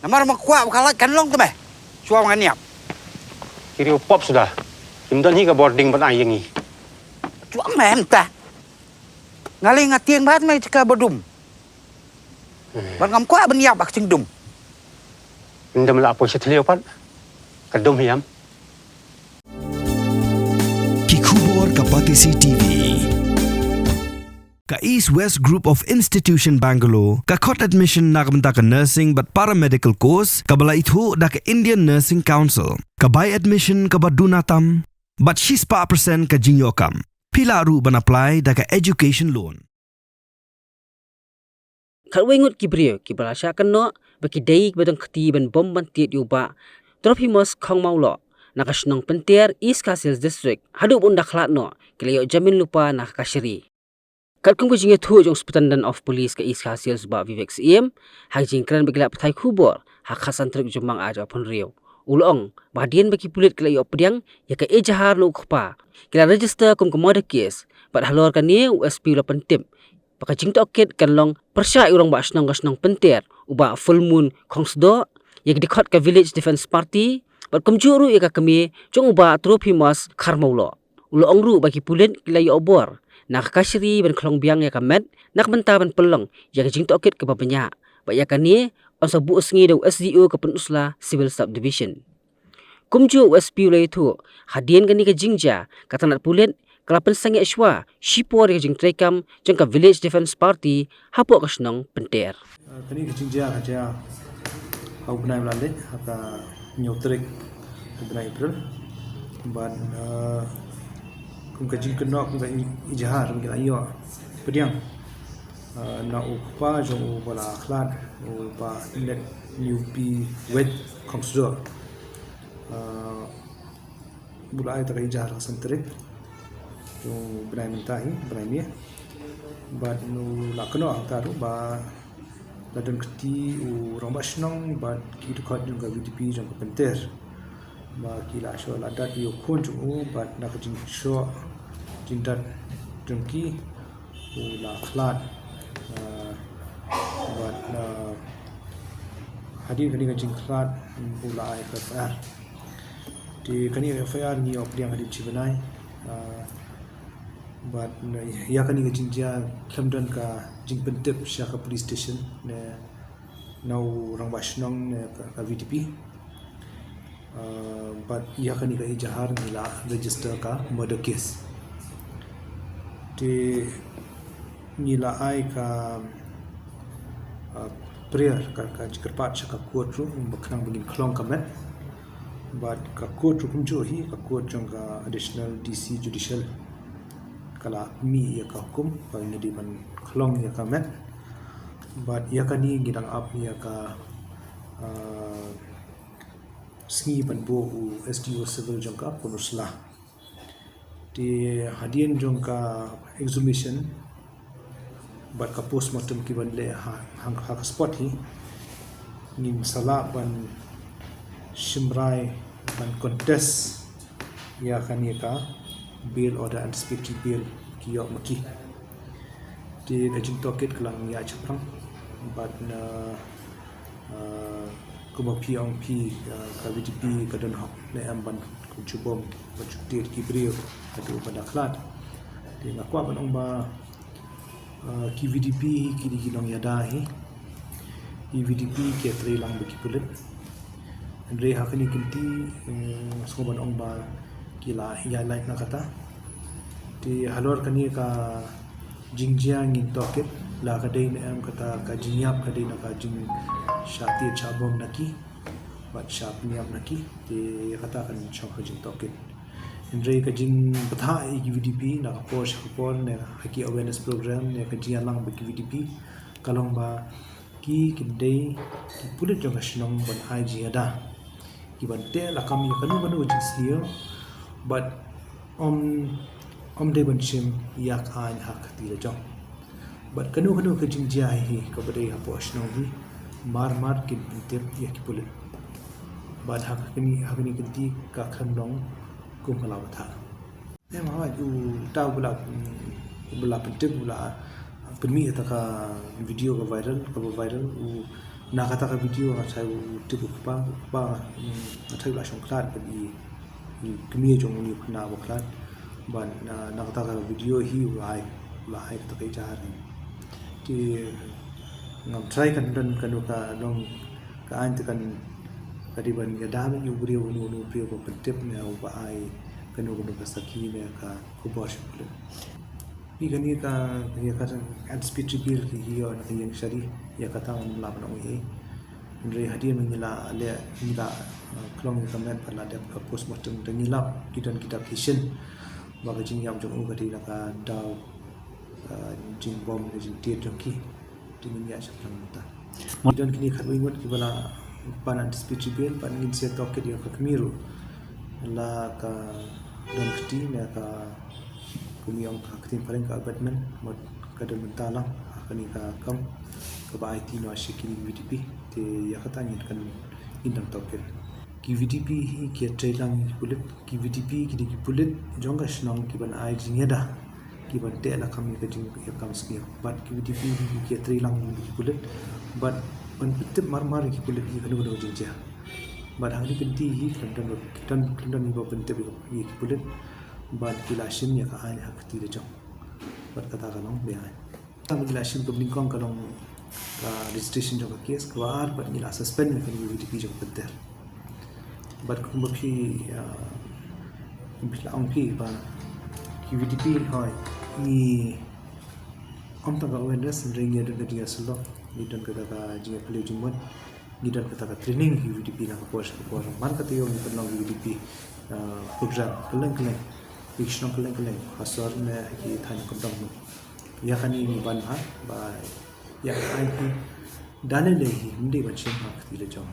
Nama mak kuat kalah kan long tu be. Suam kan niap. Kiri pop sudah. Kimdan hi ka boarding ban ai yangi. Chuang mem ta. Ngalai ngatieng bat mai cika bodum. Ban ngam kuat ban niap bak cing dum. Ndam la apo sethleo pat. Kadum hiam. Kikubor Kapatisi TV. Ka East West Group of Institution Bangalore, ka khot admission nakabenta ka nursing but paramedical course, ka bala ithu da ka Indian Nursing Council, ka buy admission ka badunatam, but she's pa percent ka jinyokam. Pila ru ban apply da ka education loan. Kalwengut kibrio kibarasya kanno baki daik badang khti ban bom ban tiet yuba Trophimus Khongmaulo nakasnong pentier East Castles District hadu bun dakhlat no kilayo jamin lupa nakashiri. Kalkung ko jinge thu jong Superintendent of Police ka East Castles ba Vivek CM hajing kran bagla pathai khubor hakasan truk jumang aja pon rio ulong badian baki pulit kilayo pediang ya ka ejahar no khpa kila register kum murder case pad halor kan ni USP la pentim pakajing toket kan long persya urang ba snong gasnong penter uba full moon khongsdo ya dikhot ka Village Defense Party pad kumjuru ya ka kami jong uba Trophimus Kharmaulo ulong ru baki pulit kilayo obor nakakasiri ban klong biang ya kamet nak benta ban pelong ya jing toket ke babanya ba ya kani on sabu sngi do SDO ke penusla civil subdivision kumju USP le thu hadien gani ke jingja katanat pulet kelapen sangi aswa shipor ya jing trekam jeng ka Village Defense Party hapo kasnong penter kani ke jingja aja au benai blande aka nyotrek benai April ban kum kajing kena kum ijahar kum ayo pediang na upa jong bala khlat upa net UP wet kongsdo bulai ta ijahar santre to benai mentai benai ni bad nu la kena taru ba ladan keti u rombasnong bad ki dekat juga VDP jong penter ba kila sho ladat yo khon chu bat na kajing sho jindat jengki ula khlat bat hadir kani kajing khlat ula FIR di kani FIR ni op yang hadir cibenai bat ya kani kajing ja khamdan ka jing pentep syaka police station ne nau rangbasnong ne ka VDP but ia kani ka ijahar nila register ka murder case di nila ai ka prayer ka jikarpat ka courtroom baknang begin klong kamet but ka courtroom johi ka courtroom ka additional DC judicial kala mi ya ka hukum pa ni di ban klong ya kamet but ia kani gidang up ya ka sngi ban bo SDO civil jongka punusla di hadian jongka exhumation bat ka postmortem ki ban le hang ha spot hi ngin sala ban shimrai ban contest ya khani ka bail order anticipatory bail ki yo maki di kajing toket kelang ya chaprang bat na kuma piang pi ka VDP ka dan hok le amban ku chubom ku chuktir ki brio atu pada khlat de ngakwa ban ong ba ki VDP ki di kilong yada hi VDP ke tre lang beki pulit andre hakani kinti soban ong ba kila ya like na kata di halor kani ka jingjiang in toket la kadai na am kata ka jinyap kadai na ka jing shati chabom naki bat shap niap naki te kata kan chok jing toket indre ka jing batha ki VDP na posh por ne haki awareness program ne ka jiang lang ki VDP kalong ba ki kidai ki pulit jong ashnong ban IG ada ki ban te la kam ya kanu banu jing sio but de ban chim yak an hak ti la jong but kanu ka jing jai hi ka badai ha posh no hi mar ki tip ya ki pulit but hak ni kinti ka khandong kum kala tha ne ma ju taw bula pentip bula permi ta ka video ka viral u nakata ka video nga sai tibu pa na thai la shong klat ban i kmi jong ni na bo klat ban nakata ka video hi lai ta kai cha ri ti ngam try kan dan kanu ka dong ka an kan kadiban ya dam yu brio nu brio ko pentep ne au ba ai kanu ko ka saki ne ka ko bo shukle ni gani ka ya ka ad speech bill hi yo na yang shari ya ka ta on la na wi Andre hadiah mengila le nila klong ni kamen pada ada postmortem dan nila kita kisah bahawa jing yang jong ugati laka dau jing bom jing tiet jongki dengan ya syaklang muta. Dan kini kami ingat kibala panan speech bill panan insiat toket dia kemiru la ka dan keti ne ka kumiong ka ketim paling ka batman mod kadal mentalang kani ka kam ka ba IT no ashikini VDP te ya kata ngin kan indang toket ki VDP hi ki trailang bulet ki VDP ki di bulet jonga shnong ki ban ai jingeda ki ban te la kami ka jing ya kam ski but ki VDP hi ki trailang ki bulet but ban pitip mar ki bulet ki kanu do jingja but hangni kenti hi kan ni ba pentep ki bulet but ki la shin ya ka ai hak ti de jong but kata kalong be ai tam ki la shin ko bingkong kalong ka registration jo ka case kwar but ni la suspend ne kan VDP jo peter but kumba phi bila angki ba ki VDP hoi ni om ta ga awareness ring ya de dia selo ni dan kata ka jinga play jumon ni dan kata ka training ki VDP na ko ko mar kata yo ni penong VDP program keleng fiction keleng hasor ne ki than ko dong ya kan ni ban ha ba ya ai ki dane le hi ndi ban chen ha ti le jong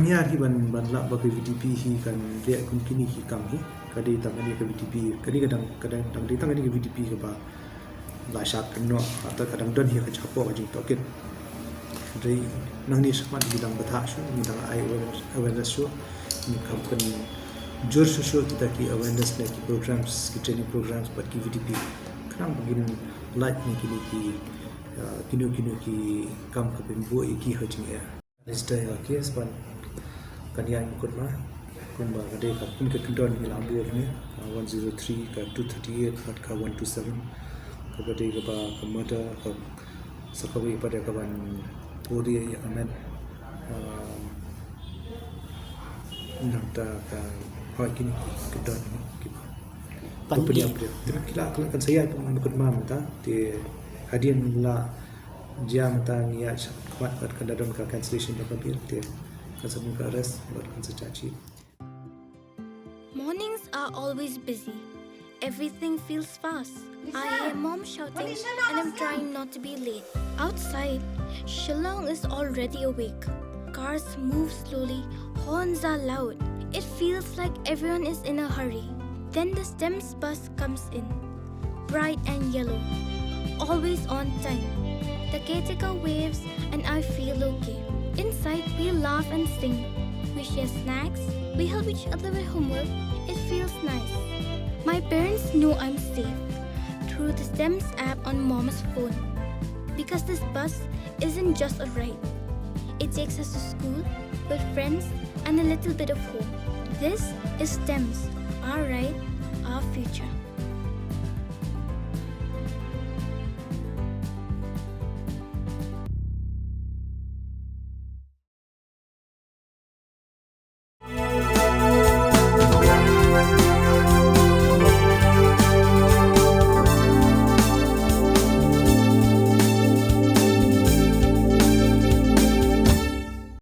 nya hi ban la ba ke VDP hi kan le kun kini hi kam hi kadi tang ni ke VDP kadi kadang tang di tang ni ke VDP ke ba la shat kan no ata kadang don hi ka chapo ba jing toket dei nang ni sakman bidang batha shu ni dang ai awareness shu ni kam kan jor shu ta ki awareness ne ki programs ki training programs but ki VDP kan begin like ni ki kino ki kam ka pembo ki hajing ya register ya case ban kan yang ikut mah kumba kade ka pun ke kendon ni lambu ni 103 ka 238 ka 127 ka kade ka ba kamada ka sakawi pada ka ban pori ya kamen nanta ka hoi kini kendon ki pandai kila kan saya pun ikut mah mata di hadian la jam tang ya kuat kat kadadon ka cancellation ka bil te kan sabun ka arrest buat kan secaci. Mornings are always busy. Everything feels fast. I hear mom shouting and I'm trying not to be late. Outside, Shillong is already awake. Cars move slowly, horns are loud. It feels like everyone is in a hurry. Then the STEMS bus comes in, bright and yellow, always on time. The caretaker waves and I feel okay. Inside, we laugh and sing. We share snacks. We help each other with homework. It feels nice. My parents know I'm safe through the STEMS app on Mom's phone. Because this bus isn't just a ride. It takes us to school with friends and a little bit of hope. This is STEMS, our ride, our future.